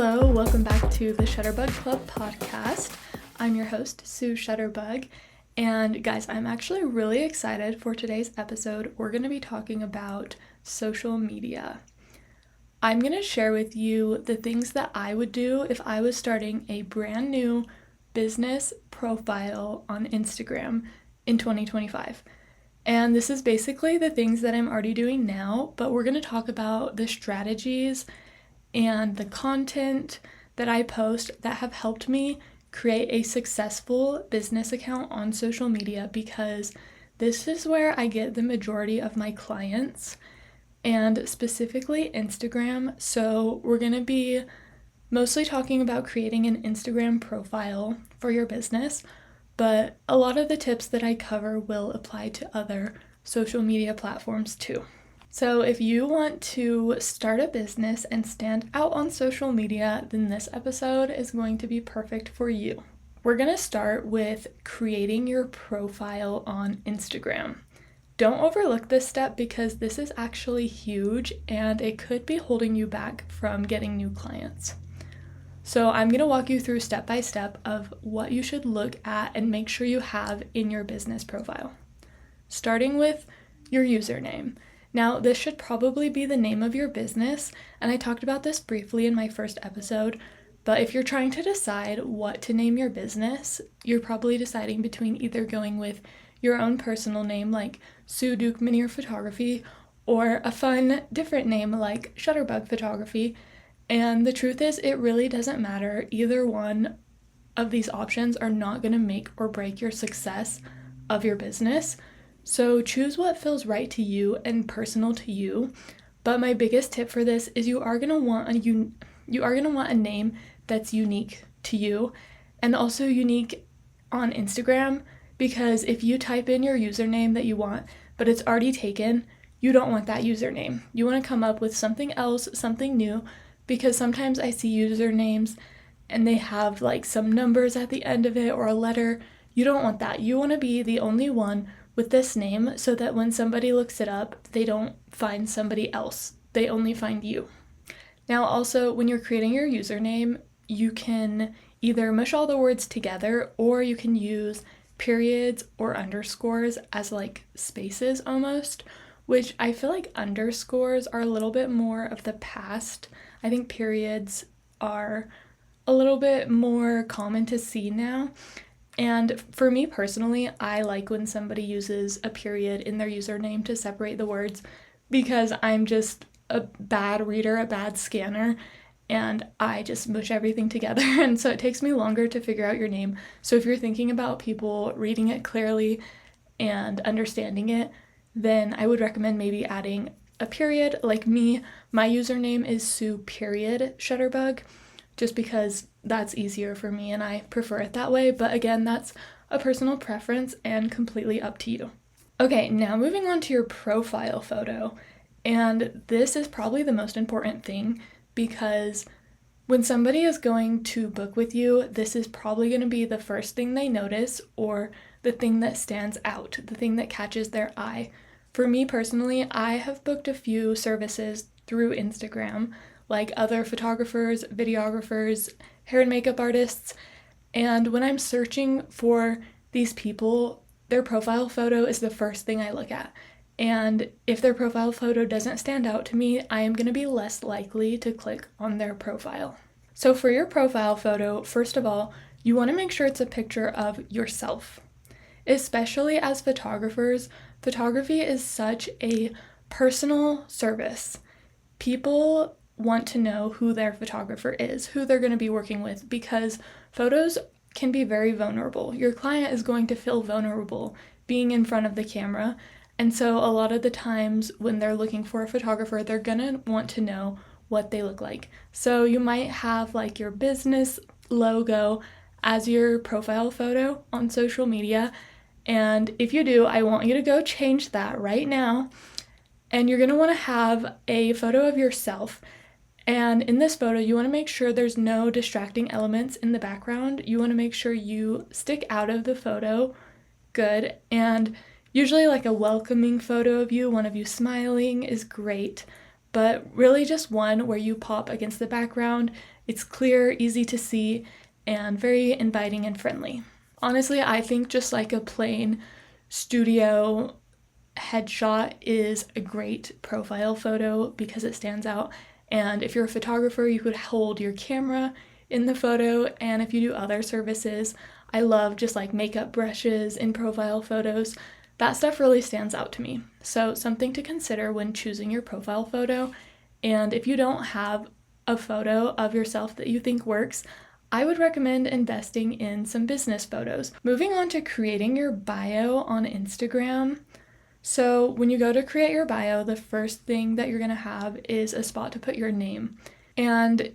Hello, welcome back to the Shutterbug Club podcast. I'm your host, Sue Shutterbug, and guys, I'm actually really excited for today's episode. We're going to be talking about social media. I'm going to share with you the things that I would do if I was starting a brand new business profile on Instagram in 2025. And this is basically the things that I'm already doing now, but we're going to talk about the strategies and the content that I post that have helped me create a successful business account on social media, because this is where I get the majority of my clients, and specifically Instagram. So we're going to be mostly talking about creating an Instagram profile for your business, but a lot of the tips that I cover will apply to other social media platforms too. So if you want to start a business and stand out on social media, then this episode is going to be perfect for you. We're going to start with creating your profile on Instagram. Don't overlook this step because this is actually huge and it could be holding you back from getting new clients. So I'm going to walk you through step by step of what you should look at and make sure you have in your business profile. Starting with your username. Now, this should probably be the name of your business, and I talked about this briefly in my first episode, but if you're trying to decide what to name your business, you're probably deciding between either going with your own personal name like Sue Duke Minier Photography or a fun different name like Shutterbug Photography, and the truth is it really doesn't matter. Either one of these options are not going to make or break your success of your business. So choose what feels right to you and personal to you. But my biggest tip for this is you are going to want a name that's unique to you and also unique on Instagram, because if you type in your username that you want but it's already taken, you don't want that username. You want to come up with something else, something new, because sometimes I see usernames and they have like some numbers at the end of it or a letter. You don't want that. You want to be the only one with this name so that when somebody looks it up, they don't find somebody else. They only find you. Now also, when you're creating your username, you can either mush all the words together or you can use periods or underscores as like spaces almost, which I feel like underscores are a little bit more of the past. I think periods are a little bit more common to see now. And for me personally, I like when somebody uses a period in their username to separate the words, because I'm just a bad reader, a bad scanner, and I just mush everything together. And so it takes me longer to figure out your name. So if you're thinking about people reading it clearly and understanding it, then I would recommend maybe adding a period. Like me, my username is Sue period Shutterbug, just because that's easier for me and I prefer it that way. But again, that's a personal preference and completely up to you. Okay, now moving on to your profile photo. And this is probably the most important thing, because when somebody is going to book with you, this is probably going to be the first thing they notice or the thing that stands out, the thing that catches their eye. For me personally, I have booked a few services through Instagram, like other photographers, videographers, hair and makeup artists, and when I'm searching for these people, their profile photo is the first thing I look at. And if their profile photo doesn't stand out to me, I am going to be less likely to click on their profile. So for your profile photo, first of all, you want to make sure it's a picture of yourself. Especially as photographers, photography is such a personal service. People want to know who their photographer is, who they're going to be working with, because photos can be very vulnerable. Your client is going to feel vulnerable being in front of the camera, and so a lot of the times when they're looking for a photographer, they're going to want to know what they look like. So you might have like your business logo as your profile photo on social media, and if you do, I want you to go change that right now, and you're going to want to have a photo of yourself. And in this photo, you want to make sure there's no distracting elements in the background. You want to make sure you stick out of the photo good. And usually like a welcoming photo of you, one of you smiling, is great. but really just one where you pop against the background. It's clear, easy to see, and very inviting and friendly. Honestly, I think just like a plain studio headshot is a great profile photo because it stands out. And if you're a photographer, you could hold your camera in the photo. And if you do other services, I love just like makeup brushes in profile photos. That stuff really stands out to me. So something to consider when choosing your profile photo. And if you don't have a photo of yourself that you think works, I would recommend investing in some business photos. Moving on to creating your bio on Instagram. So when you go to create your bio, the first thing that you're going to have is a spot to put your name. And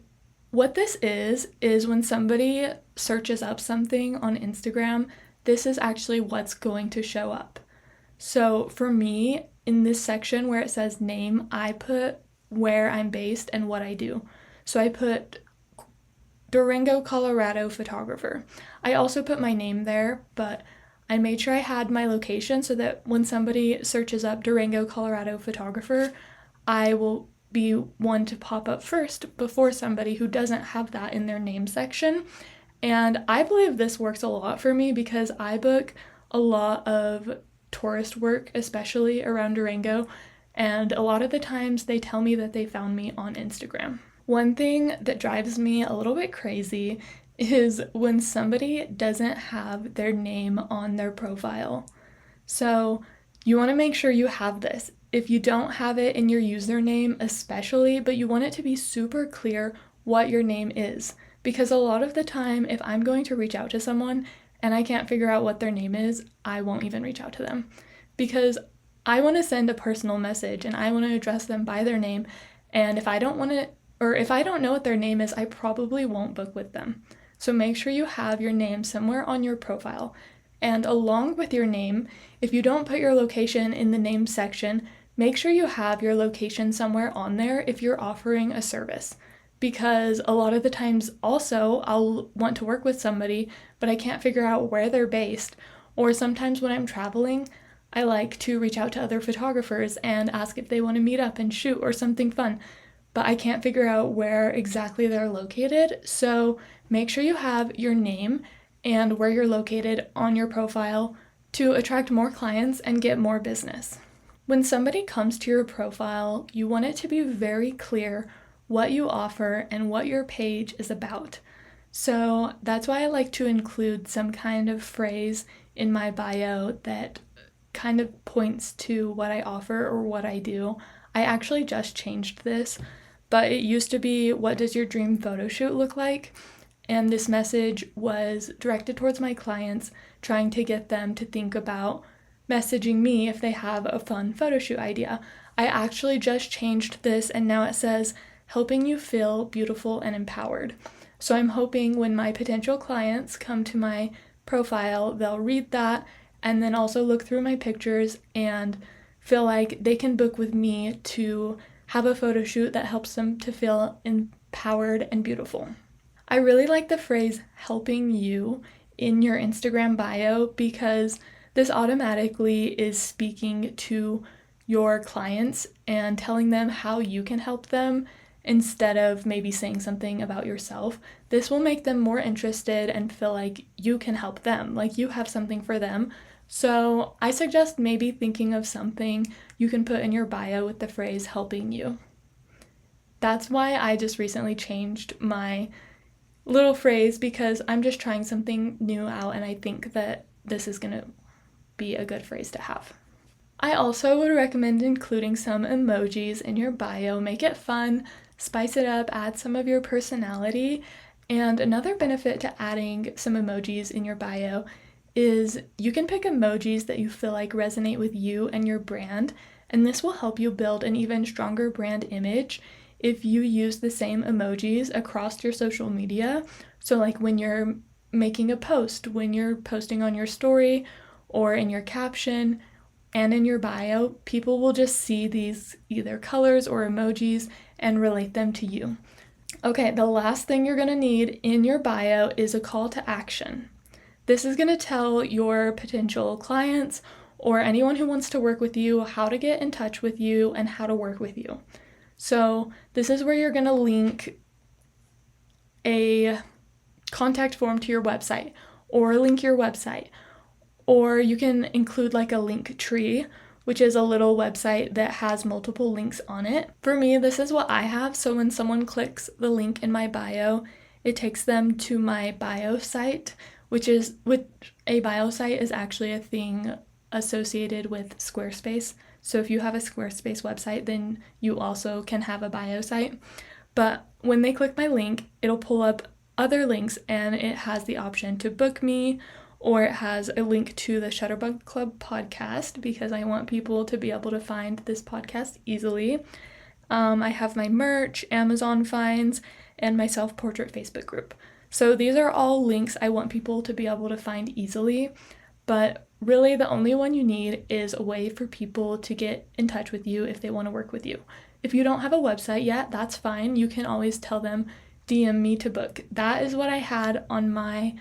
what this is when somebody searches up something on Instagram, this is actually what's going to show up. So for me, in this section where it says name, I put where I'm based and what I do. So I put Durango, Colorado photographer. I also put my name there, but I made sure I had my location so that when somebody searches up Durango, Colorado photographer, I will be one to pop up first before somebody who doesn't have that in their name section. And I believe this works a lot for me because I book a lot of tourist work, especially around Durango, and a lot of the times they tell me that they found me on Instagram. One thing that drives me a little bit crazy is when somebody doesn't have their name on their profile. So you want to make sure you have this. If you don't have it in your username especially, but you want it to be super clear what your name is. Because a lot of the time, if I'm going to reach out to someone and I can't figure out what their name is, I won't even reach out to them. Because I want to send a personal message and I want to address them by their name. And if I don't know what their name is, I probably won't book with them. So make sure you have your name somewhere on your profile. And along with your name, if you don't put your location in the name section, make sure you have your location somewhere on there if you're offering a service. Because a lot of the times also I'll want to work with somebody, but I can't figure out where they're based. Or sometimes when I'm traveling, I like to reach out to other photographers and ask if they want to meet up and shoot or something fun. But I can't figure out where exactly they're located. So make sure you have your name and where you're located on your profile to attract more clients and get more business. When somebody comes to your profile, you want it to be very clear what you offer and what your page is about. So that's why I like to include some kind of phrase in my bio that kind of points to what I offer or what I do. I actually just changed this, but it used to be, what does your dream photo shoot look like? And this message was directed towards my clients, trying to get them to think about messaging me if they have a fun photo shoot idea. I actually just changed this and now it says, helping you feel beautiful and empowered. So I'm hoping when my potential clients come to my profile, they'll read that and then also look through my pictures and feel like they can book with me to have a photo shoot that helps them to feel empowered and beautiful. I really like the phrase helping you in your Instagram bio because this automatically is speaking to your clients and telling them how you can help them instead of maybe saying something about yourself. This will make them more interested and feel like you can help them, like you have something for them. So I suggest maybe thinking of something you can put in your bio with the phrase helping you. That's why I just recently changed my little phrase because I'm just trying something new out and I think that this is going to be a good phrase to have. I also would recommend including some emojis in your bio. Make it fun, spice it up, add some of your personality. And another benefit to adding some emojis in your bio is you can pick emojis that you feel like resonate with you and your brand, and this will help you build an even stronger brand image if you use the same emojis across your social media. So like when you're making a post, when you're posting on your story or in your caption and in your bio, people will just see these either colors or emojis and relate them to you. Okay, the last thing you're gonna need in your bio is a call to action. This is gonna tell your potential clients or anyone who wants to work with you how to get in touch with you and how to work with you. So this is where you're going to link a contact form to your website or link your website, or you can include like a link tree, which is a little website that has multiple links on it. For me, this is what I have. So when someone clicks the link in my bio, it takes them to my bio site, which a bio site is actually a thing associated with Squarespace. So if you have a Squarespace website, then you also can have a bio site. But when they click my link, it'll pull up other links, and it has the option to book me, or it has a link to the Shutterbug Club podcast, because I want people to be able to find this podcast easily. I have my merch, Amazon finds, and my self-portrait Facebook group. So these are all links I want people to be able to find easily, but really the only one you need is a way for people to get in touch with you if they want to work with you. If you don't have a website yet, that's fine. You can always tell them, DM me to book. That is what I had on my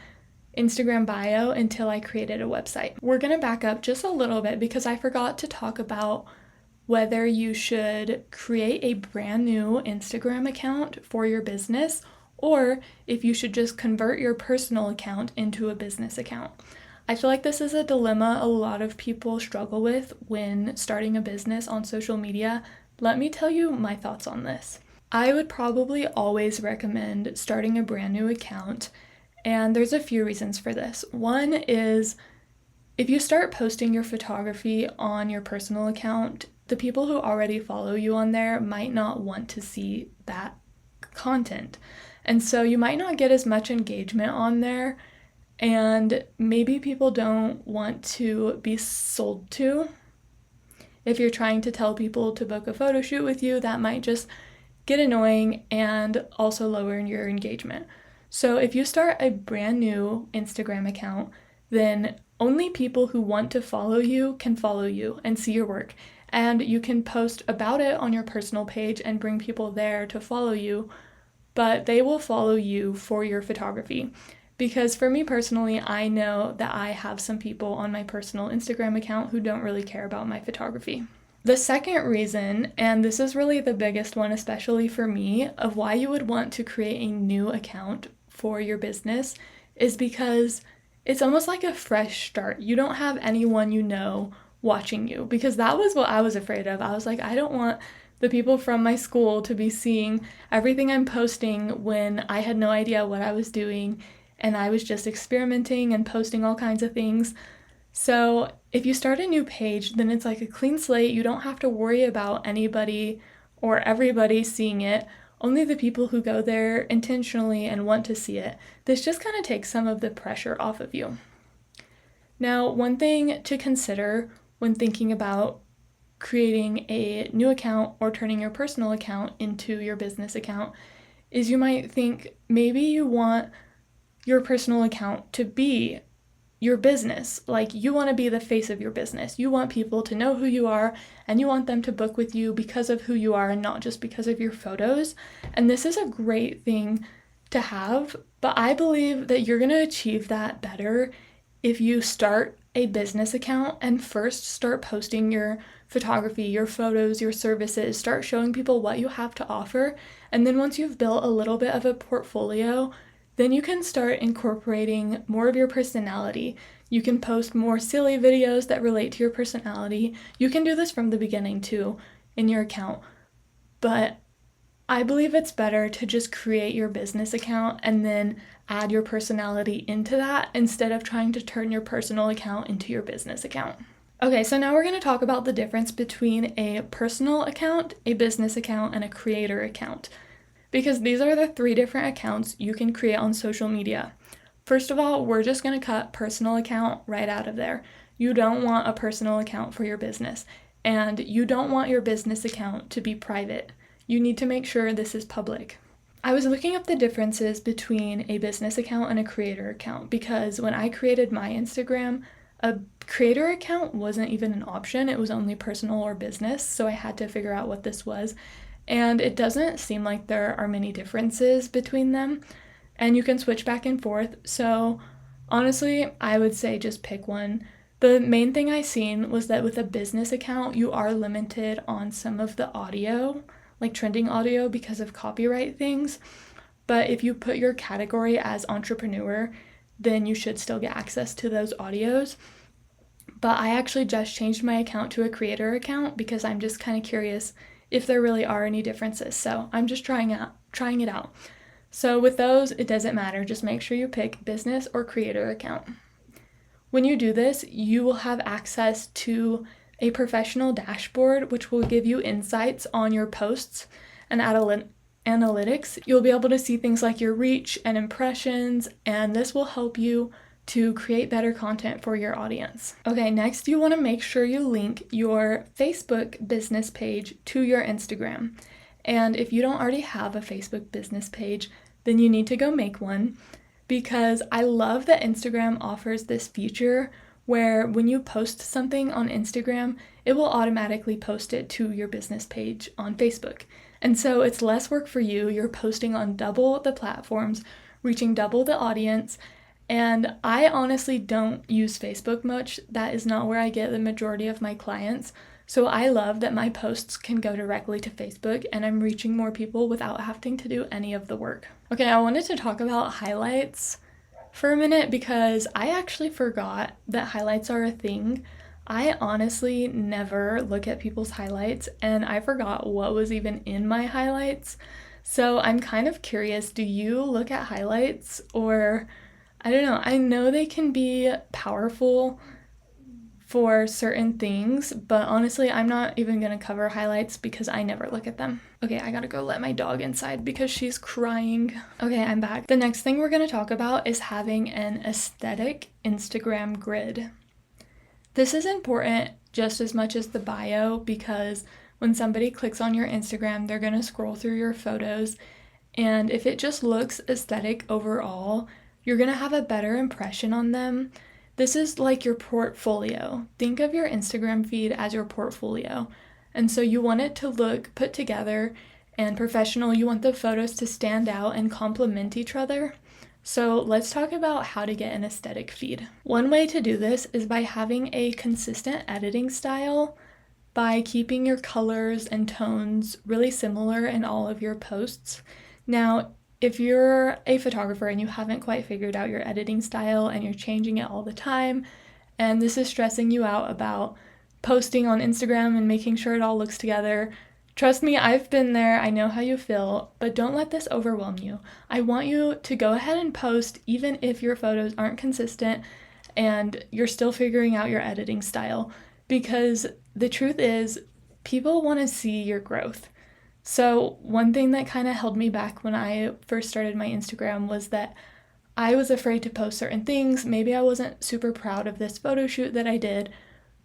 Instagram bio until I created a website. We're going to back up just a little bit because I forgot to talk about whether you should create a brand new Instagram account for your business, or if you should just convert your personal account into a business account. I feel like this is a dilemma a lot of people struggle with when starting a business on social media. Let me tell you my thoughts on this. I would probably always recommend starting a brand new account, and there's a few reasons for this. One is, if you start posting your photography on your personal account, the people who already follow you on there might not want to see that content. And so you might not get as much engagement on there, and maybe people don't want to be sold to. If you're trying to tell people to book a photo shoot with you, that might just get annoying and also lower your engagement. So if you start a brand new Instagram account, then only people who want to follow you can follow you and see your work. And you can post about it on your personal page and bring people there to follow you, but they will follow you for your photography. Because for me personally, I know that I have some people on my personal Instagram account who don't really care about my photography. The second reason, and this is really the biggest one, especially for me, of why you would want to create a new account for your business is because it's almost like a fresh start. You don't have anyone you know watching you, because that was what I was afraid of. I was like, I don't want the people from my school to be seeing everything I'm posting when I had no idea what I was doing, and I was just experimenting and posting all kinds of things. So if you start a new page, then it's like a clean slate. You don't have to worry about anybody or everybody seeing it, only the people who go there intentionally and want to see it. This just kind of takes some of the pressure off of you. Now, one thing to consider when thinking about creating a new account or turning your personal account into your business account is you might think maybe you want your personal account to be your business. Like, you want to be the face of your business. You want people to know who you are, and you want them to book with you because of who you are and not just because of your photos. And this is a great thing to have, but I believe that you're going to achieve that better if you start a business account and first start posting your photography, your photos, your services, start showing people what you have to offer. And then once you've built a little bit of a portfolio, then you can start incorporating more of your personality. You can post more silly videos that relate to your personality. You can do this from the beginning too in your account, but I believe it's better to just create your business account and then add your personality into that instead of trying to turn your personal account into your business account. Okay, so now we're going to talk about the difference between a personal account, a business account, and a creator account, because these are the 3 different accounts you can create on social media. First of all, we're just going to cut personal account right out of there. You don't want a personal account for your business, and you don't want your business account to be private. You need to make sure this is public. I was looking up the differences between a business account and a creator account, because when I created my Instagram, a creator account wasn't even an option. It was only personal or business, so I had to figure out what this was. And it doesn't seem like there are many differences between them, and you can switch back and forth. So honestly, I would say just pick one. The main thing I seen was that with a business account, you are limited on some of the audio. like trending audio because of copyright things. But if you put your category as entrepreneur, then you should still get access to those audios. But I actually just changed my account to a creator account because I'm just kind of curious if there really are any differences. So I'm just trying it out. So with those, it doesn't matter. Just make sure you pick business or creator account. When you do this, you will have access to a professional dashboard, which will give you insights on your posts and analytics. You'll be able to see things like your reach and impressions, and this will help you to create better content for your audience. Okay, next you want to make sure you link your Facebook business page to your Instagram. And if you don't already have a Facebook business page, then you need to go make one, because I love that Instagram offers this feature where when you post something on Instagram, it will automatically post it to your business page on Facebook. And so it's less work for you. You're posting on double the platforms, reaching double the audience. And I honestly don't use Facebook much. That is not where I get the majority of my clients. So I love that my posts can go directly to Facebook and I'm reaching more people without having to do any of the work. Okay, I wanted to talk about highlights for a minute because I actually forgot that highlights are a thing. I honestly never look at people's highlights and I forgot what was even in my highlights. So I'm kind of curious, do you look at highlights? Or I don't know, I know they can be powerful for certain things, but honestly, I'm not even gonna cover highlights because I never look at them. Okay, I gotta go let my dog inside because she's crying. Okay, I'm back. The next thing we're gonna talk about is having an aesthetic Instagram grid. This is important just as much as the bio because when somebody clicks on your Instagram, they're gonna scroll through your photos, and if it just looks aesthetic overall, you're gonna have a better impression on them. This is like your portfolio. Think of your Instagram feed as your portfolio. And so you want it to look put together and professional. You want the photos to stand out and complement each other. So let's talk about how to get an aesthetic feed. One way to do this is by having a consistent editing style, by keeping your colors and tones really similar in all of your posts. Now, if you're a photographer and you haven't quite figured out your editing style and you're changing it all the time, and this is stressing you out about posting on Instagram and making sure it all looks together, trust me, I've been there, I know how you feel, but don't let this overwhelm you. I want you to go ahead and post even if your photos aren't consistent and you're still figuring out your editing style, because the truth is, people want to see your growth. So one thing that kind of held me back when I first started my Instagram was that I was afraid to post certain things. Maybe I wasn't super proud of this photo shoot that I did,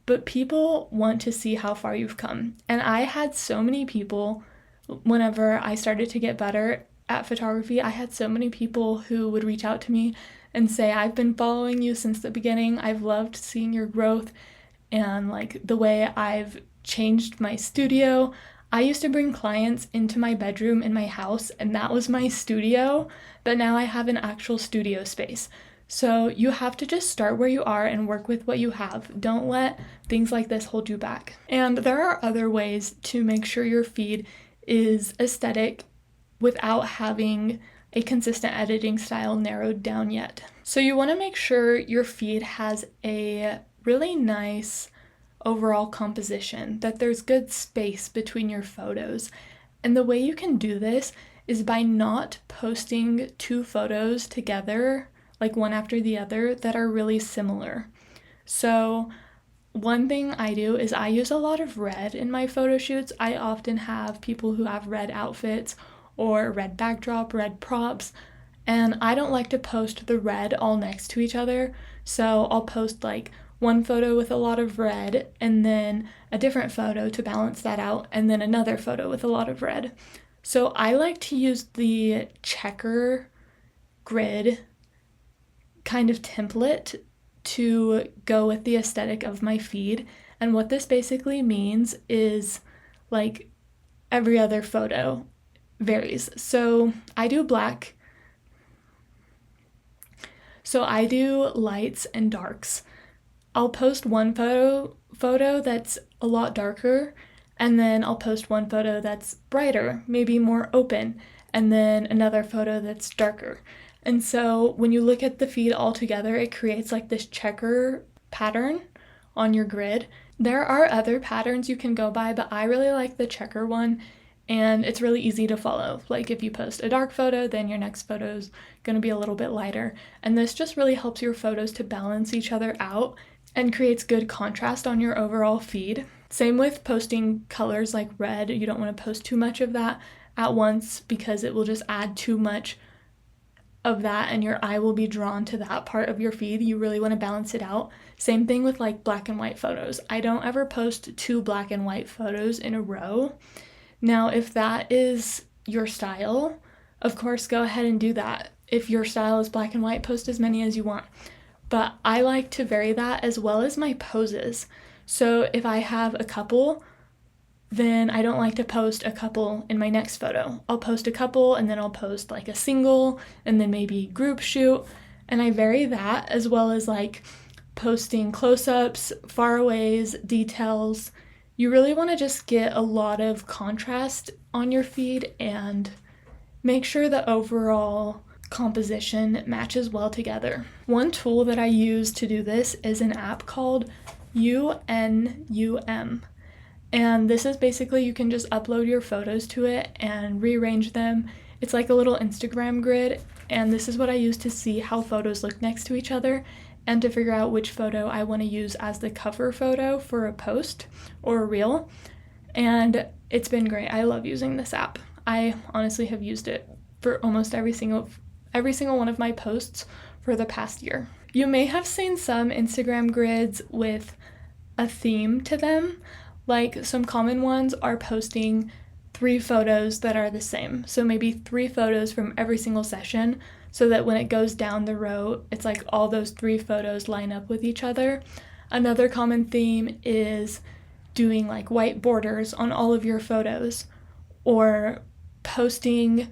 but people want to see how far you've come. And I had so many people, whenever I started to get better at photography, I had so many people who would reach out to me and say, I've been following you since the beginning. I've loved seeing your growth and like the way I've changed my studio. I used to bring clients into my bedroom in my house, and that was my studio, but now I have an actual studio space. So you have to just start where you are and work with what you have. Don't let things like this hold you back. And there are other ways to make sure your feed is aesthetic without having a consistent editing style narrowed down yet. So you want to make sure your feed has a really nice overall composition, that there's good space between your photos. And the way you can do this is by not posting two photos together, like one after the other, that are really similar. So one thing I do is I use a lot of red in my photo shoots. I often have people who have red outfits or red backdrop, red props, and I don't like to post the red all next to each other. So I'll post like one photo with a lot of red and then a different photo to balance that out, and then another photo with a lot of red. So I like to use the checker grid kind of template to go with the aesthetic of my feed. And what this basically means is like every other photo varies. So I do black. So I do lights and darks. I'll post one photo that's a lot darker, And then I'll post one photo that's brighter, maybe more open, and then another photo that's darker. And so when you look at the feed all together, it creates like this checker pattern on your grid. There are other patterns you can go by, but I really like the checker one, and it's really easy to follow. Like if you post a dark photo, then your next photo is going to be a little bit lighter. And this just really helps your photos to balance each other out and creates good contrast on your overall feed. Same with posting colors like red. You don't want to post too much of that at once because it will just add too much of that and your eye will be drawn to that part of your feed. You really want to balance it out. Same thing with like black and white photos. I don't ever post 2 black and white photos in a row. Now, if that is your style, of course, go ahead and do that. If your style is black and white, post as many as you want. But I like to vary that as well as my poses. So if I have a couple, then I don't like to post a couple in my next photo. I'll post a couple and then I'll post like a single and then maybe group shoot. And I vary that as well as like posting close-ups, faraways, details. You really want to just get a lot of contrast on your feed and make sure the overall composition matches well together. One tool that I use to do this is an app called UNUM. And this is basically, you can just upload your photos to it and rearrange them. It's like a little Instagram grid, and this is what I use to see how photos look next to each other and to figure out which photo I want to use as the cover photo for a post or a reel. And it's been great. I love using this app. I honestly have used it for almost every single one of my posts for the past year. You may have seen some Instagram grids with a theme to them. Like some common ones are posting 3 photos that are the same. So maybe 3 photos from every single session so that when it goes down the row, it's like all those 3 photos line up with each other. Another common theme is doing like white borders on all of your photos or posting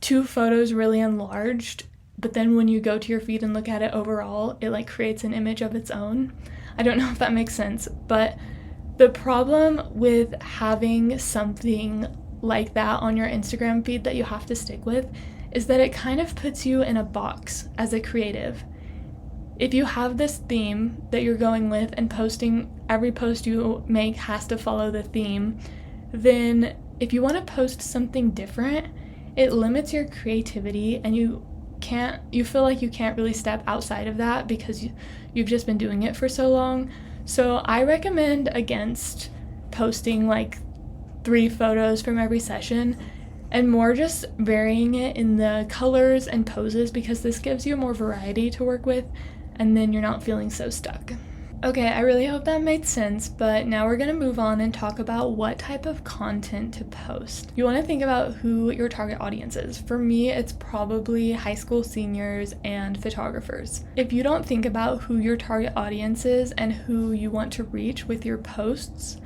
2 photos really enlarged, but then when you go to your feed and look at it overall, it like creates an image of its own. I don't know if that makes sense, but the problem with having something like that on your Instagram feed that you have to stick with is that it kind of puts you in a box as a creative. If you have this theme that you're going with and every post you make has to follow the theme, then if you want to post something different, it limits your creativity and you feel like you can't really step outside of that because you've just been doing it for so long. So I recommend against posting like 3 photos from every session and more just varying it in the colors and poses because this gives you more variety to work with and then you're not feeling so stuck. Okay, I really hope that made sense, but now we're going to move on and talk about what type of content to post. You want to think about who your target audience is. For me, it's probably high school seniors and photographers. If you don't think about who your target audience is and who you want to reach with your posts,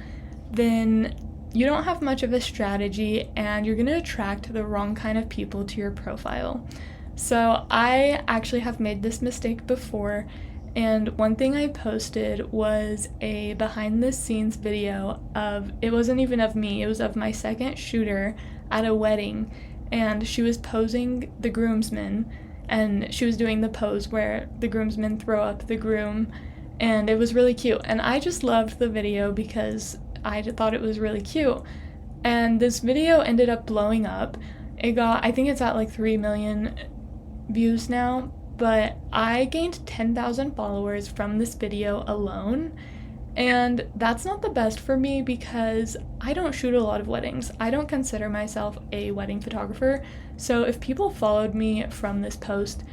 then you don't have much of a strategy and you're going to attract the wrong kind of people to your profile. So I actually have made this mistake before. And one thing I posted was a behind the scenes video it wasn't even of me, it was of my second shooter at a wedding. And she was posing the groomsmen and she was doing the pose where the groomsmen throw up the groom. And it was really cute. And I just loved the video because I thought it was really cute. And this video ended up blowing up. I think it's at like 3 million views now. But I gained 10,000 followers from this video alone, and that's not the best for me because I don't shoot a lot of weddings. I don't consider myself a wedding photographer, so if people followed me from this post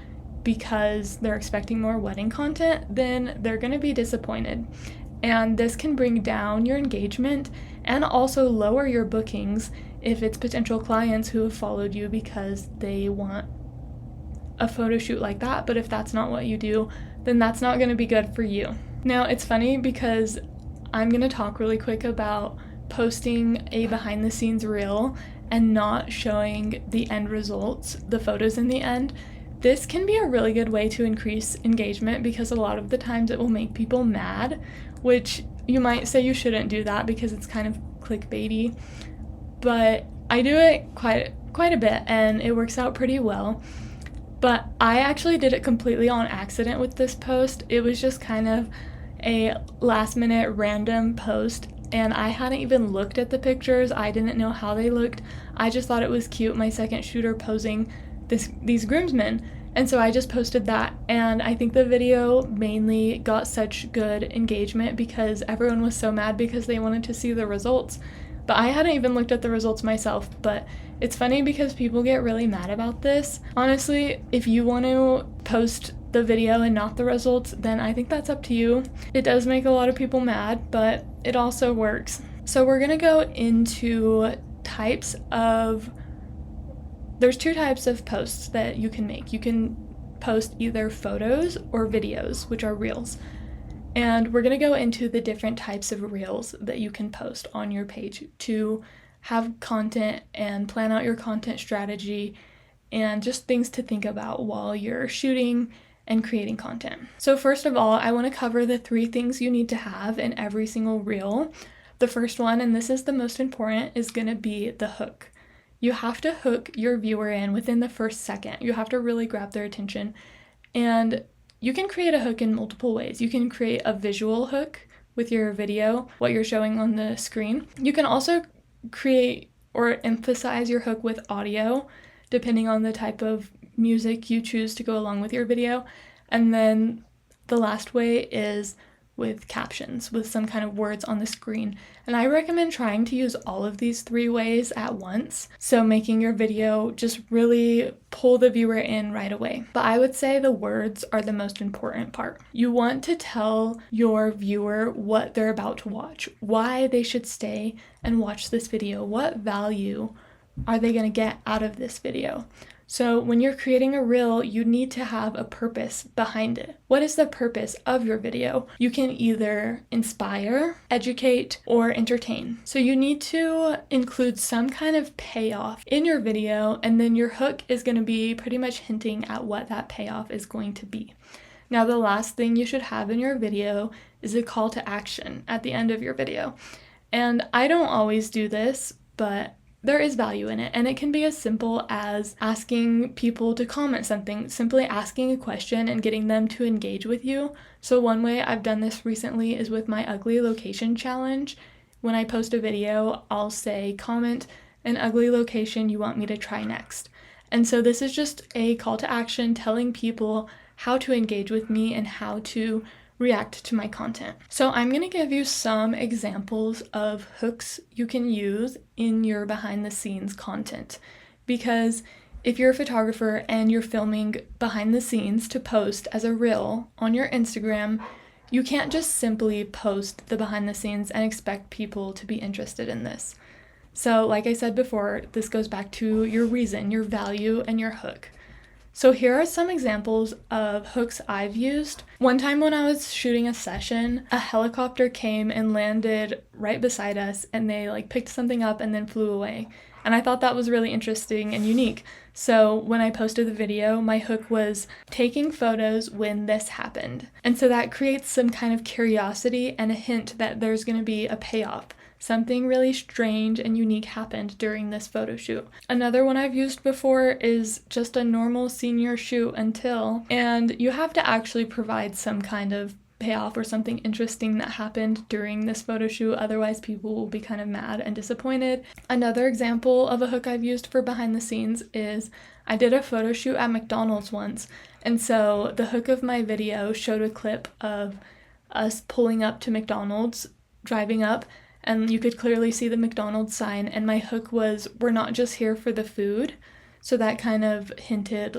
because they're expecting more wedding content, then they're going to be disappointed. And this can bring down your engagement and also lower your bookings if it's potential clients who have followed you because they want a photo shoot like that, but if that's not what you do, then that's not going to be good for you. Now, it's funny because I'm going to talk really quick about posting a behind the scenes reel and not showing the end results, the photos in the end. This can be a really good way to increase engagement because a lot of the times it will make people mad, which you might say you shouldn't do that because it's kind of clickbaity, but I do it quite a bit and it works out pretty well. But I actually did it completely on accident with this post. It was just kind of a last minute random post, and I hadn't even looked at the pictures. I didn't know how they looked. I just thought it was cute, my second shooter posing these groomsmen. And so I just posted that, and I think the video mainly got such good engagement because everyone was so mad because they wanted to see the results. But I hadn't even looked at the results myself, but it's funny because people get really mad about this. Honestly, if you want to post the video and not the results, then I think that's up to you. It does make a lot of people mad, but it also works. So we're gonna go into there's two types of posts that you can make. You can post either photos or videos, which are reels. And we're going to go into the different types of reels that you can post on your page to have content and plan out your content strategy and just things to think about while you're shooting and creating content. So first of all, I want to cover the 3 things you need to have in every single reel. The first one, and this is the most important, is going to be the hook. You have to hook your viewer in within the first second. You have to really grab their attention. And you can create a hook in multiple ways. You can create a visual hook with your video, what you're showing on the screen. You can also create or emphasize your hook with audio, depending on the type of music you choose to go along with your video. And then the last way is with captions, with some kind of words on the screen. And I recommend trying to use all of these 3 ways at once, so making your video just really pull the viewer in right away. But I would say the words are the most important part. You want to tell your viewer what they're about to watch, why they should stay and watch this video, what value are they going to get out of this video. So when you're creating a reel, you need to have a purpose behind it. What is the purpose of your video? You can either inspire, educate, or entertain. So you need to include some kind of payoff in your video, and then your hook is going to be pretty much hinting at what that payoff is going to be. Now, the last thing you should have in your video is a call to action at the end of your video. And I don't always do this, but there is value in it, and it can be as simple as asking people to comment something, simply asking a question and getting them to engage with you. So one way I've done this recently is with my ugly location challenge. When I post a video, I'll say, comment an ugly location you want me to try next. And so this is just a call to action telling people how to engage with me and how to react to my content. So I'm going to give you some examples of hooks you can use in your behind the scenes content, because if you're a photographer and you're filming behind the scenes to post as a reel on your Instagram, you can't just simply post the behind the scenes and expect people to be interested in this. So like I said before, this goes back to your reason, your value, and your hook. So here are some examples of hooks I've used. One time when I was shooting a session, a helicopter came and landed right beside us, and they picked something up and then flew away. And I thought that was really interesting and unique. So when I posted the video, my hook was taking photos when this happened. And so that creates some kind of curiosity and a hint that there's going to be a payoff. Something really strange and unique happened during this photo shoot. Another one I've used before is just a normal senior shoot until, and you have to actually provide some kind of payoff or something interesting that happened during this photo shoot, otherwise people will be kind of mad and disappointed. Another example of a hook I've used for behind the scenes is I did a photo shoot at McDonald's once, and so the hook of my video showed a clip of us pulling up to McDonald's, driving up, and you could clearly see the McDonald's sign, and my hook was, we're not just here for the food. So that kind of hinted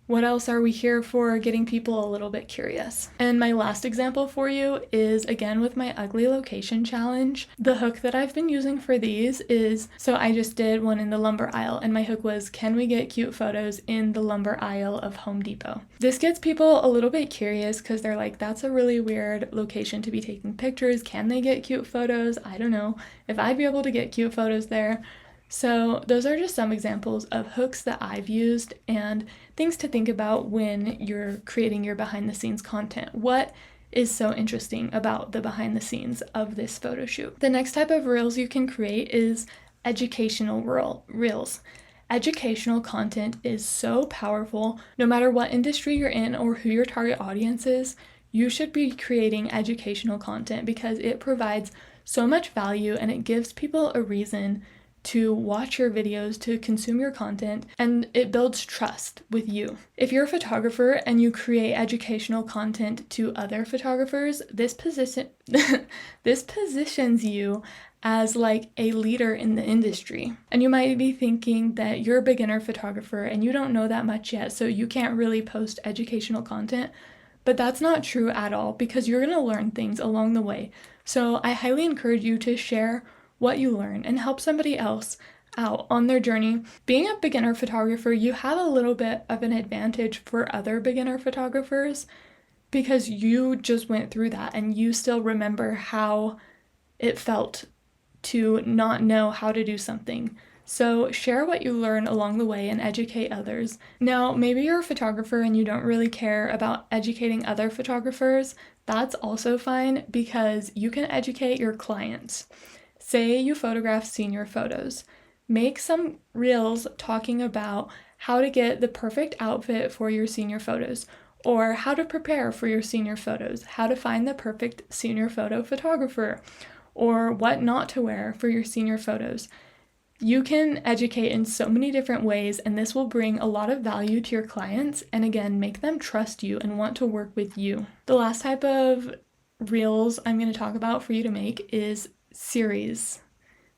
what else are we here for, getting people a little bit curious. And my last example for you is again with my ugly location challenge. The hook that I've been using for these is, so I just did one in the lumber aisle, and my hook was, can we get cute photos in the lumber aisle of Home Depot? This gets people a little bit curious because they're like, that's a really weird location to be taking pictures. Can they get cute photos? I don't know if I'd be able to get cute photos there. So those are just some examples of hooks that I've used and things to think about when you're creating your behind the scenes content. What is so interesting about the behind the scenes of this photo shoot. The next type of reels you can create is educational reels. Educational content is so powerful. No matter what industry you're in or who your target audience is, you should be creating educational content because it provides so much value and it gives people a reason to watch your videos, to consume your content, and it builds trust with you. If you're a photographer and you create educational content to other photographers, this positions you as like a leader in the industry. And you might be thinking that you're a beginner photographer and you don't know that much yet, so you can't really post educational content. But that's not true at all because you're going to learn things along the way. So I highly encourage you to share what you learn and help somebody else out on their journey. Being a beginner photographer, you have a little bit of an advantage for other beginner photographers because you just went through that and you still remember how it felt to not know how to do something. So share what you learn along the way and educate others. Now, maybe you're a photographer and you don't really care about educating other photographers. That's also fine because you can educate your clients. Say you photograph senior photos. Make some reels talking about how to get the perfect outfit for your senior photos, or how to prepare for your senior photos, how to find the perfect senior photo photographer, or what not to wear for your senior photos. You can educate in so many different ways, and this will bring a lot of value to your clients and again, make them trust you and want to work with you. The last type of reels I'm going to talk about for you to make is series.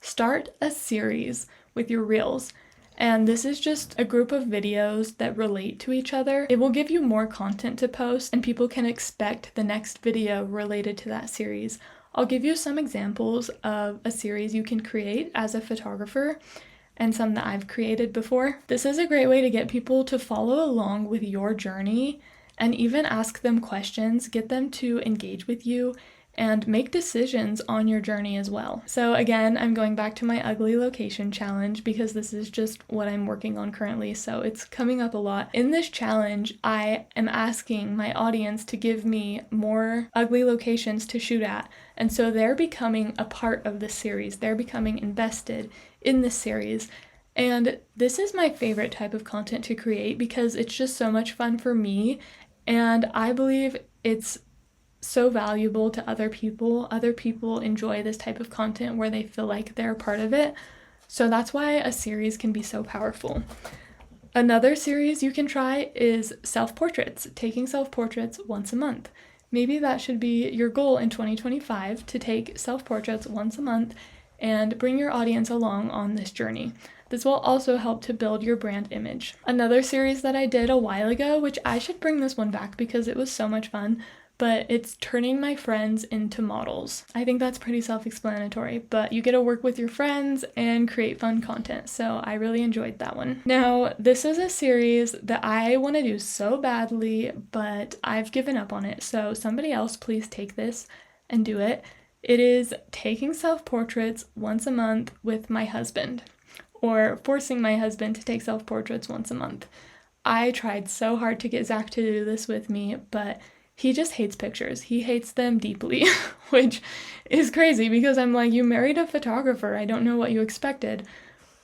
Start a series with your reels. And this is just a group of videos that relate to each other. It will give you more content to post and people can expect the next video related to that series. I'll give you some examples of a series you can create as a photographer and some that I've created before. This is a great way to get people to follow along with your journey and even ask them questions, get them to engage with you and make decisions on your journey as well. So again, I'm going back to my ugly location challenge because this is just what I'm working on currently, so it's coming up a lot. In this challenge, I am asking my audience to give me more ugly locations to shoot at, and so they're becoming a part of the series. They're becoming invested in the series. And this is my favorite type of content to create because it's just so much fun for me, and I believe it's so valuable to other people. Other people enjoy this type of content where they feel like they're a part of it. So that's why a series can be so powerful. Another series you can try is self-portraits, taking self-portraits once a month. Maybe that should be your goal in 2025, to take self-portraits once a month and bring your audience along on this journey. This will also help to build your brand image. Another series that I did a while ago, which I should bring this one back because it was so much fun, but it's turning my friends into models. I think that's pretty self-explanatory, but you get to work with your friends and create fun content, so I really enjoyed that one. Now, this is a series that I want to do so badly, but I've given up on it, so somebody else please take this and do it. It is taking self-portraits once a month with my husband, or forcing my husband to take self-portraits once a month. I tried so hard to get Zach to do this with me, but he just hates pictures. He hates them deeply, which is crazy because I'm like, you married a photographer. I don't know what you expected,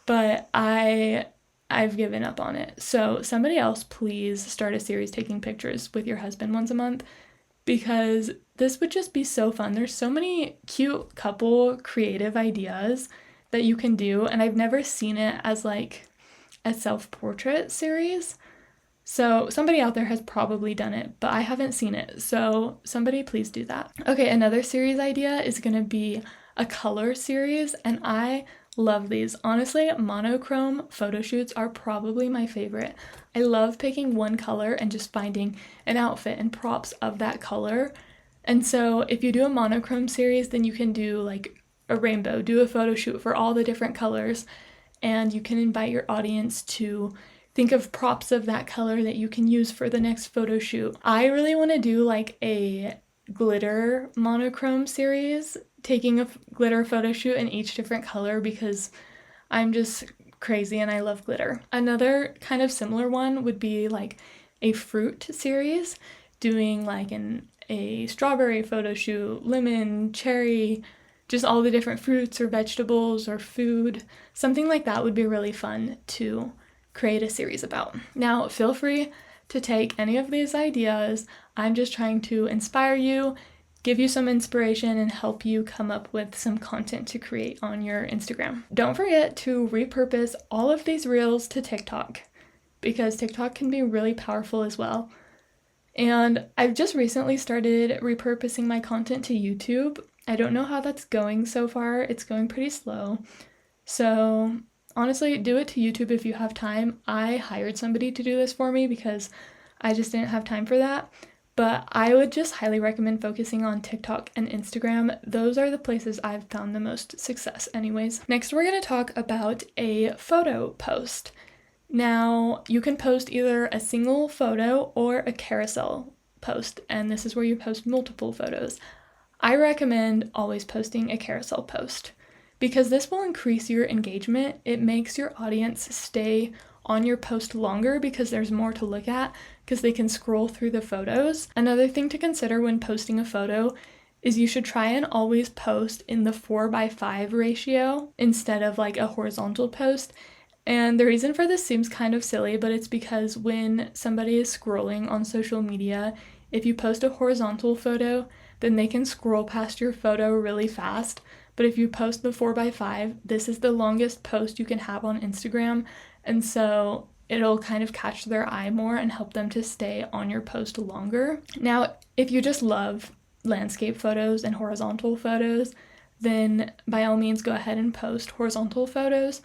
but I've given up on it. So somebody else please start a series taking pictures with your husband once a month because this would just be so fun. There's so many cute couple creative ideas that you can do, and I've never seen it as like a self-portrait series. So somebody out there has probably done it, but I haven't seen it. So somebody please do that. Okay, another series idea is going to be a color series, and I love these. Honestly, monochrome photo shoots are probably my favorite. I love picking one color and just finding an outfit and props of that color. And so if you do a monochrome series, then you can do like a rainbow, do a photo shoot for all the different colors, and you can invite your audience to think of props of that color that you can use for the next photo shoot. I really want to do like a glitter monochrome series, taking a glitter photo shoot in each different color because I'm just crazy and I love glitter. Another kind of similar one would be like a fruit series, doing like an a strawberry photo shoot, lemon, cherry, just all the different fruits or vegetables or food. Something like that would be really fun to create a series about. Now, feel free to take any of these ideas. I'm just trying to inspire you, give you some inspiration, and help you come up with some content to create on your Instagram. Don't forget to repurpose all of these reels to TikTok, because TikTok can be really powerful as well. And I've just recently started repurposing my content to YouTube. I don't know how that's going so far. It's going pretty slow. So honestly, do it to YouTube if you have time. I hired somebody to do this for me because I just didn't have time for that. But I would just highly recommend focusing on TikTok and Instagram. Those are the places I've found the most success anyways. Next, we're going to talk about a photo post. Now, you can post either a single photo or a carousel post, and this is where you post multiple photos. I recommend always posting a carousel post because this will increase your engagement. It makes your audience stay on your post longer because there's more to look at because they can scroll through the photos. Another thing to consider when posting a photo is you should try and always post in the 4:5 ratio instead of like a horizontal post. And the reason for this seems kind of silly, but it's because when somebody is scrolling on social media, if you post a horizontal photo, then they can scroll past your photo really fast. But if you post the 4:5, this is the longest post you can have on Instagram. And so it'll kind of catch their eye more and help them to stay on your post longer. Now, if you just love landscape photos and horizontal photos, then by all means go ahead and post horizontal photos.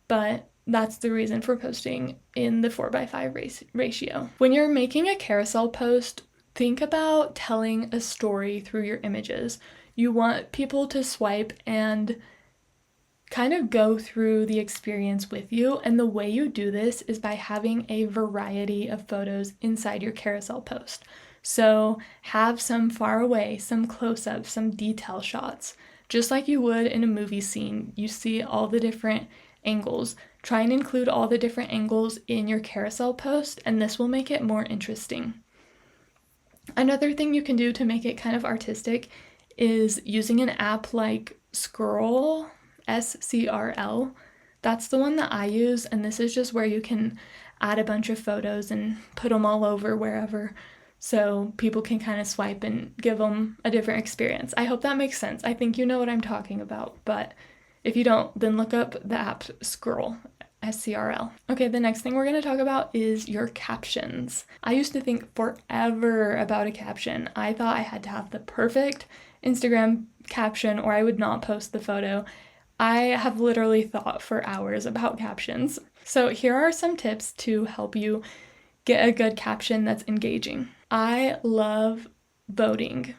But that's the reason for posting in the 4:5 ratio. When you're making a carousel post, think about telling a story through your images. You want people to swipe and kind of go through the experience with you, and the way you do this is by having a variety of photos inside your carousel post. So have some far away, some close-ups, some detail shots. Just like you would in a movie scene, you see all the different angles. Try and include all the different angles in your carousel post, and this will make it more interesting. Another thing you can do to make it kind of artistic is using an app like Scroll, SCRL. That's the one that I use, and this is just where you can add a bunch of photos and put them all over wherever, so people can kind of swipe and give them a different experience. I hope that makes sense. I think you know what I'm talking about, but if you don't, then look up the app Scroll, SCRL. Okay, the next thing we're going to talk about is your captions. I used to think forever about a caption. I thought I had to have the perfect Instagram caption or I would not post the photo. I have literally thought for hours about captions. So here are some tips to help you get a good caption that's engaging. I love voting.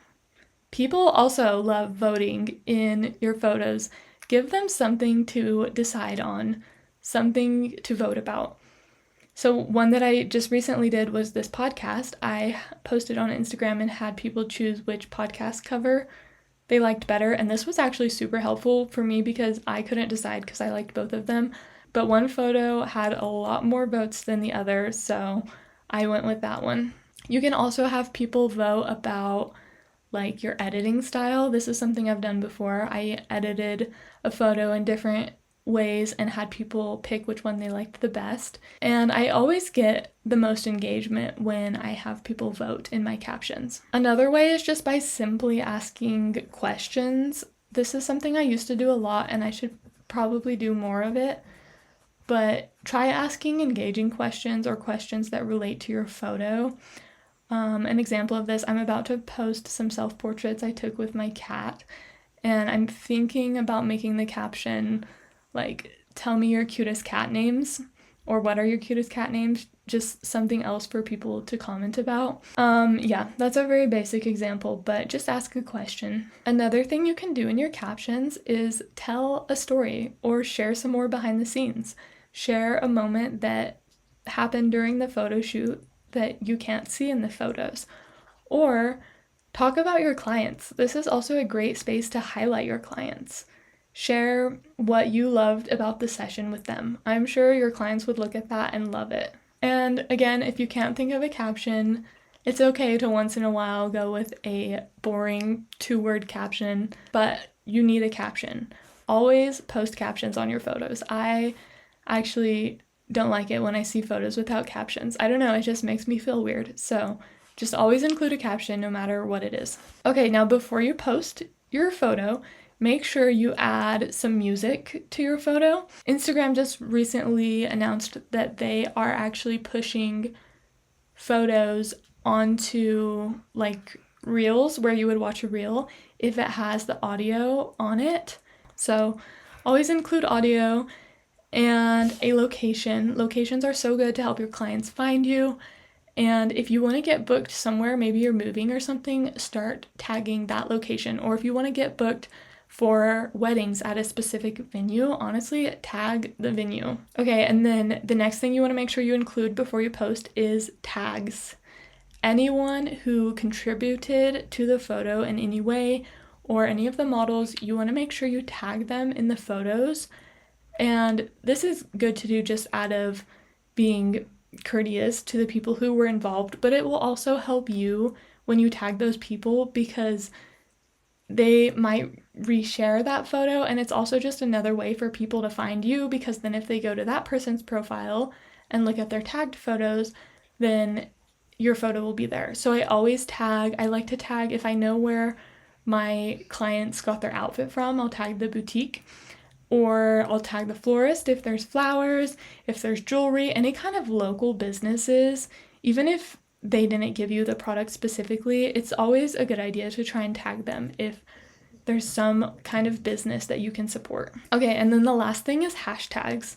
People also love voting in your photos. Give them something to decide on, something to vote about. So one that I just recently did was this podcast. I posted on Instagram and had people choose which podcast cover they liked better. And this was actually super helpful for me because I couldn't decide because I liked both of them. But one photo had a lot more votes than the other, so I went with that one. You can also have people vote about like your editing style. This is something I've done before. I edited a photo in different ways and had people pick which one they liked the best. And I always get the most engagement when I have people vote in my captions. Another way is just by simply asking questions. This is something I used to do a lot and I should probably do more of it. But try asking engaging questions or questions that relate to your photo. An example of this, I'm about to post some self-portraits I took with my cat, and I'm thinking about making the caption like, tell me your cutest cat names, or what are your cutest cat names, just something else for people to comment about. Yeah, that's a very basic example, but just ask a question. Another thing you can do in your captions is tell a story or share some more behind the scenes. Share a moment that happened during the photo shoot that you can't see in the photos. Or talk about your clients. This is also a great space to highlight your clients. Share what you loved about the session with them. I'm sure your clients would look at that and love it. And again, if you can't think of a caption, It's okay to once in a while go with a boring 2-word caption, but you need a caption. Always post captions on your photos. I actually don't like it when I see photos without captions. I don't know, it just makes me feel weird. So just always include a caption no matter what it is. Okay, now before you post your photo, make sure you add some music to your photo. Instagram just recently announced that they are actually pushing photos onto like reels where you would watch a reel if it has the audio on it. So always include audio and a location. Locations are so good to help your clients find you. And if you want to get booked somewhere, maybe you're moving or something, start tagging that location. Or if you want to get booked for weddings at a specific venue, honestly, tag the venue. Okay, and then the next thing you want to make sure you include before you post is tags. Anyone who contributed to the photo in any way, or any of the models, you want to make sure you tag them in the photos. And this is good to do just out of being courteous to the people who were involved, but it will also help you when you tag those people because they might reshare that photo, and it's also just another way for people to find you, because then if they go to that person's profile and look at their tagged photos, then your photo will be there. So I always tag. I like to tag if I know where my clients got their outfit from, I'll tag the boutique, or I'll tag the florist if there's flowers, if there's jewelry, any kind of local businesses. Even if they didn't give you the product specifically, it's always a good idea to try and tag them if there's some kind of business that you can support. Okay, and then the last thing is hashtags,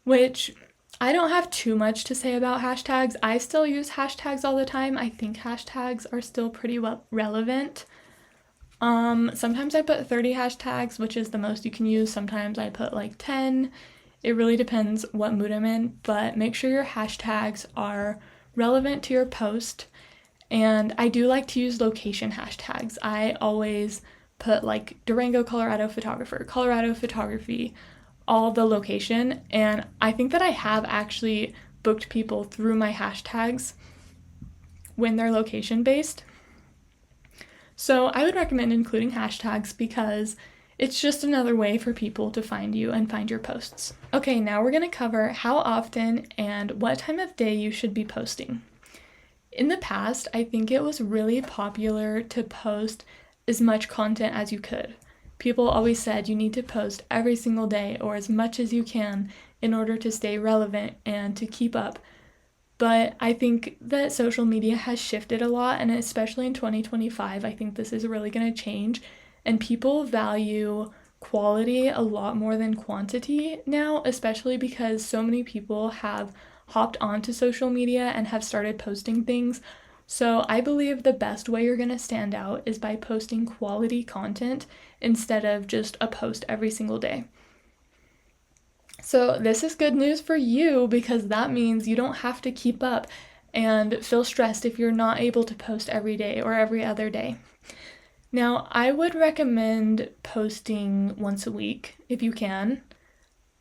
which I don't have too much to say about hashtags. I still use hashtags all the time. I think hashtags are still pretty well relevant. Sometimes I put 30 hashtags, which is the most you can use. Sometimes I put like 10. It really depends what mood I'm in, but make sure your hashtags are relevant to your post. And I do like to use location hashtags. I always put like Durango, Colorado photographer, Colorado photography, all the location. And I think that I have actually booked people through my hashtags when they're location based. So I would recommend including hashtags because it's just another way for people to find you and find your posts. Okay, now we're going to cover how often and what time of day you should be posting. In the past, I think it was really popular to post as much content as you could. People always said you need to post every single day or as much as you can in order to stay relevant and to keep up. But I think that social media has shifted a lot, and especially in 2025, I think this is really going to change. And people value quality a lot more than quantity now, especially because so many people have hopped onto social media and have started posting things. So I believe the best way you're going to stand out is by posting quality content instead of just a post every single day. So this is good news for you because that means you don't have to keep up and feel stressed if you're not able to post every day or every other day. Now, I would recommend posting once a week if you can,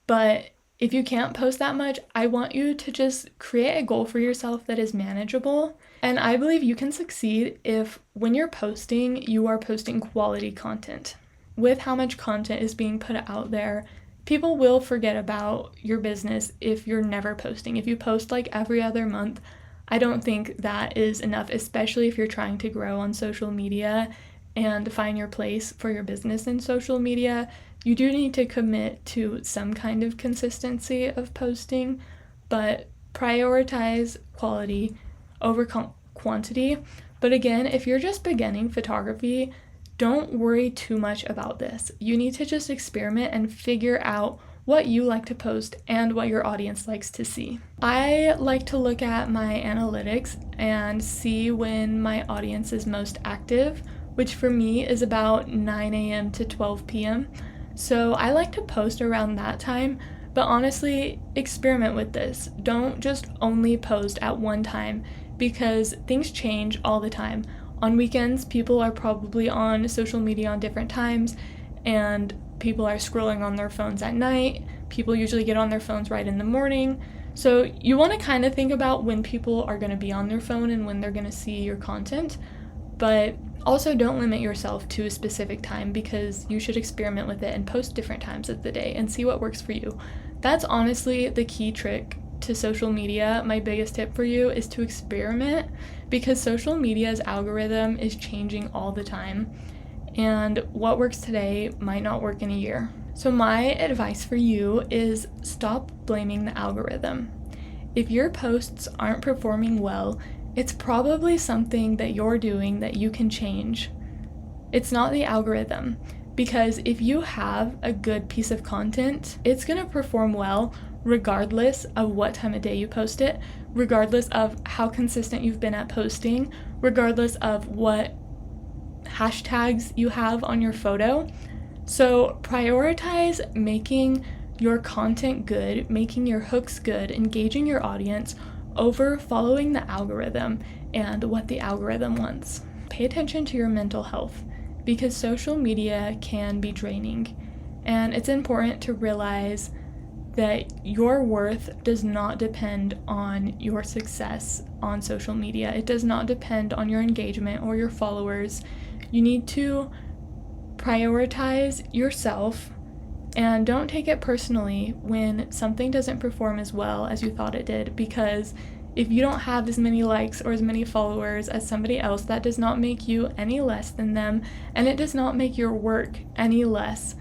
but if you can't post that much, I want you to just create a goal for yourself that is manageable. And I believe you can succeed if when you're posting, you are posting quality content. With how much content is being put out there, people will forget about your business if you're never posting. If you post like every other month, I don't think that is enough, especially if you're trying to grow on social media and find your place for your business in social media. You do need to commit to some kind of consistency of posting, but prioritize quality over quantity. But again, if you're just beginning photography, don't worry too much about this. You need to just experiment and figure out what you like to post and what your audience likes to see. I like to look at my analytics and see when my audience is most active, which for me is about 9 a.m. to 12 p.m. So I like to post around that time, but honestly, experiment with this. Don't just only post at one time because things change all the time. On weekends, people are probably on social media on different times, and people are scrolling on their phones at night. People usually get on their phones right in the morning. So you want to kind of think about when people are going to be on their phone and when they're going to see your content, but also don't limit yourself to a specific time, because you should experiment with it and post different times of the day and see what works for you. That's honestly the key trick to social media. My biggest tip for you is to experiment, because social media's algorithm is changing all the time, and what works today might not work in a year. So my advice for you is stop blaming the algorithm. If your posts aren't performing well, it's probably something that you're doing that you can change. It's not the algorithm, because if you have a good piece of content, it's going to perform well regardless of what time of day you post it, regardless of how consistent you've been at posting, regardless of what hashtags you have on your photo. So prioritize making your content good, making your hooks good, engaging your audience over following the algorithm and what the algorithm wants. Pay attention to your mental health, because social media can be draining, and it's important to realize that your worth does not depend on your success on social media. It does not depend on your engagement or your followers. You need to prioritize yourself, and don't take it personally when something doesn't perform as well as you thought it did, because if you don't have as many likes or as many followers as somebody else, that does not make you any less than them, and it does not make your work any less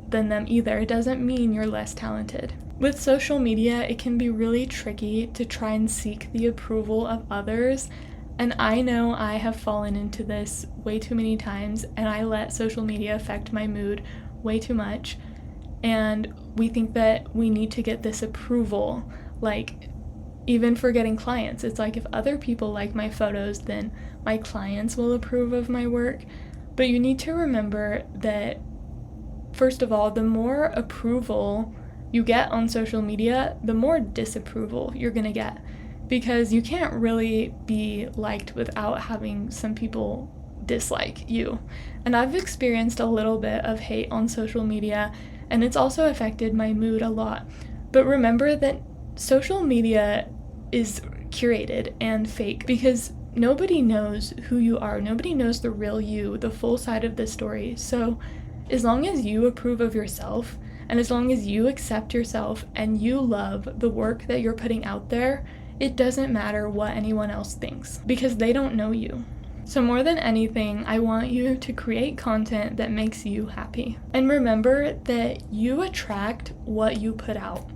than them either. It doesn't mean you're less talented. With social media, it can be really tricky to try and seek the approval of others, and I know I have fallen into this way too many times, and I let social media affect my mood way too much. And we think that we need to get this approval, like even for getting clients. It's like, if other people like my photos, then my clients will approve of my work. But you need to remember that, first of all, the more approval you get on social media, the more disapproval you're gonna get, because you can't really be liked without having some people dislike you. And I've experienced a little bit of hate on social media, and it's also affected my mood a lot. But remember that social media is curated and fake, because nobody knows who you are. Nobody knows the real you, the full side of the story. So as long as you approve of yourself, and as long as you accept yourself and you love the work that you're putting out there, it doesn't matter what anyone else thinks, because they don't know you. So more than anything, I want you to create content that makes you happy. And remember that you attract what you put out.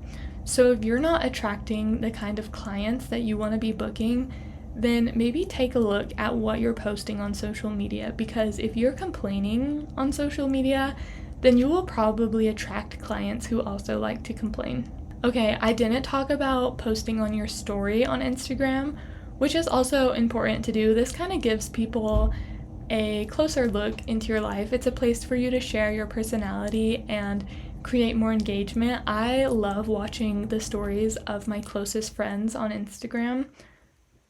So if you're not attracting the kind of clients that you want to be booking, then maybe take a look at what you're posting on social media, because if you're complaining on social media, then you will probably attract clients who also like to complain. Okay, I didn't talk about posting on your story on Instagram, which is also important to do. This kind of gives people a closer look into your life. It's a place for you to share your personality and create more engagement. I love watching the stories of my closest friends on Instagram.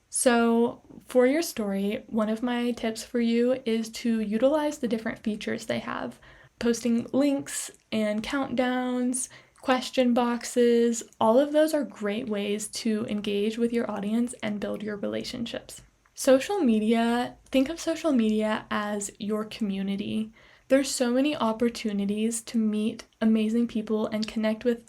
So for your story, one of my tips for you is to utilize the different features they have. Posting links and countdowns, question boxes, all of those are great ways to engage with your audience and build your relationships. Social media, think of social media as your community. There's so many opportunities to meet amazing people and connect with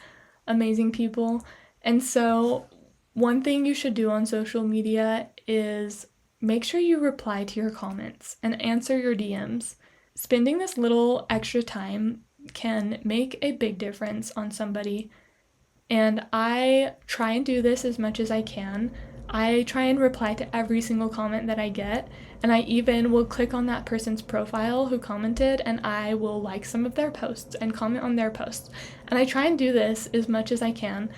amazing people. And so one thing you should do on social media is make sure you reply to your comments and answer your DMs. Spending this little extra time can make a big difference on somebody. And I try and do this as much as I can. I try and reply to every single comment that I get, and I even will click on that person's profile who commented, and I will like some of their posts and comment on their posts. And I try and do this as much as I can.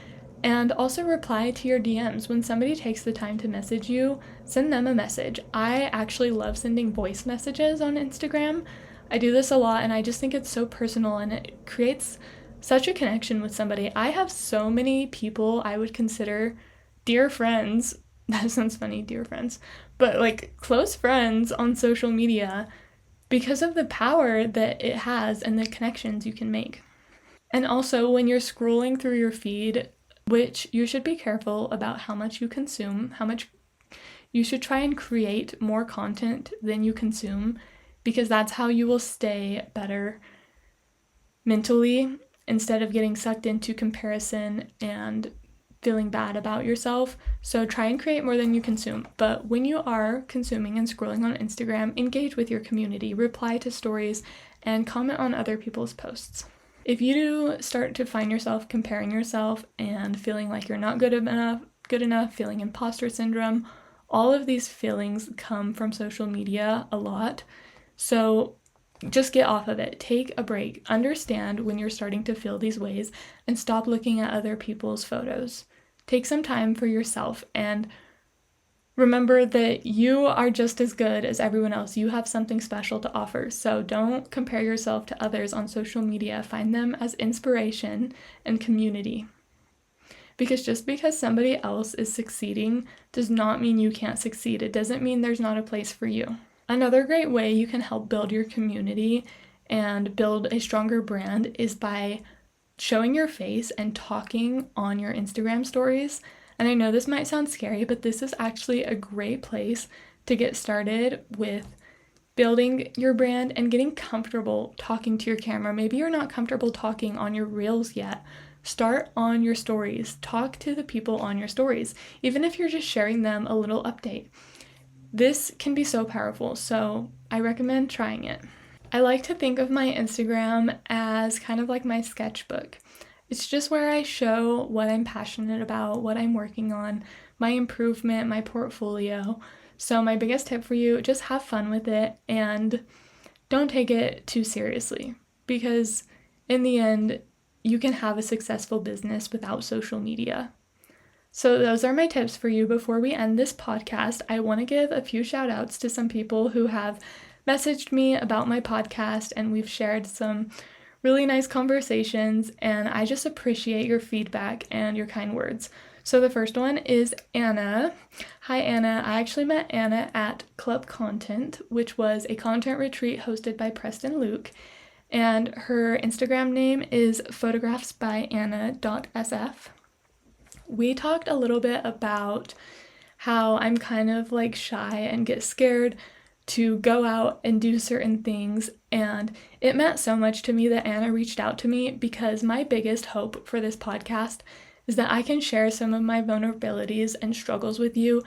And also reply to your DMs. When somebody takes the time to message you, send them a message. I actually love sending voice messages on Instagram. I do this a lot, and I just think it's so personal, and it creates such a connection with somebody. I have so many people I would consider dear friends. That sounds funny, dear friends, but like close friends on social media because of the power that it has and the connections you can make. And also, when you're scrolling through your feed, which you should be careful about how much you consume, you should try and create more content than you consume, because that's how you will stay better mentally instead of getting sucked into comparison and feeling bad about yourself. So try and create more than you consume. But when you are consuming and scrolling on Instagram, engage with your community, reply to stories, and comment on other people's posts. If you do start to find yourself comparing yourself and feeling like you're not good enough, feeling imposter syndrome, all of these feelings come from social media a lot. So just get off of it. Take a break. Understand when you're starting to feel these ways and stop looking at other people's photos. Take some time for yourself and remember that you are just as good as everyone else. You have something special to offer. So don't compare yourself to others on social media. Find them as inspiration and community. Because just because somebody else is succeeding does not mean you can't succeed. It doesn't mean there's not a place for you. Another great way you can help build your community and build a stronger brand is by showing your face and talking on your Instagram stories. And I know this might sound scary, but this is actually a great place to get started with building your brand and getting comfortable talking to your camera. Maybe you're not comfortable talking on your reels yet. Start on your stories. Talk to the people on your stories, even if you're just sharing them a little update. This can be so powerful, so I recommend trying it. I like to think of my Instagram as kind of like my sketchbook. It's just where I show what I'm passionate about, what I'm working on, my improvement, my portfolio. So my biggest tip for you, just have fun with it and don't take it too seriously, because in the end, you can have a successful business without social media. So those are my tips for you. Before we end this podcast, I want to give a few shout outs to some people who have messaged me about my podcast, and we've shared some really nice conversations, and I just appreciate your feedback and your kind words. So the first one is Anna. Hi Anna. I actually met Anna at Club Content, which was a content retreat hosted by Preston Luke, and her Instagram name is photographsbyanna.sf. We talked a little bit about how I'm kind of like shy and get scared to go out and do certain things, and it meant so much to me that Anna reached out to me, because my biggest hope for this podcast is that I can share some of my vulnerabilities and struggles with you,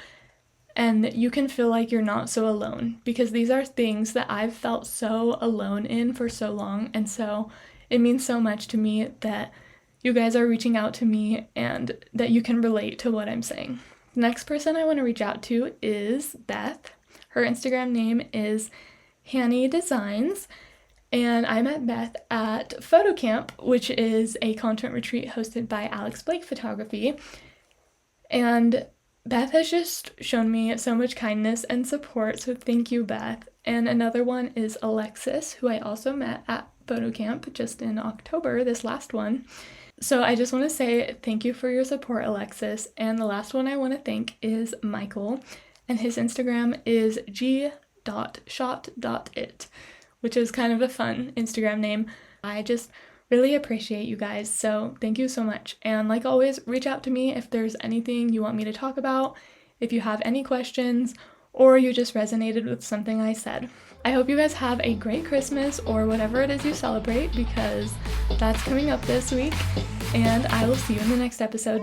and you can feel like you're not so alone, because these are things that I've felt so alone in for so long, and so it means so much to me that you guys are reaching out to me and that you can relate to what I'm saying. The next person I want to reach out to is Beth. Her Instagram name is Hanny Designs, and I met Beth at Photo Camp, which is a content retreat hosted by Alex Blake Photography, and Beth has just shown me so much kindness and support, so thank you, Beth. And another one is Alexis, who I also met at Photo Camp just in October, this last one. So I just want to say thank you for your support, Alexis. And the last one I want to thank is Michael, and his Instagram is g.shot.it, which is kind of a fun Instagram name. I just really appreciate you guys, so thank you so much. And like always, reach out to me if there's anything you want me to talk about, if you have any questions, or you just resonated with something I said. I hope you guys have a great Christmas or whatever it is you celebrate, because that's coming up this week, and I will see you in the next episode.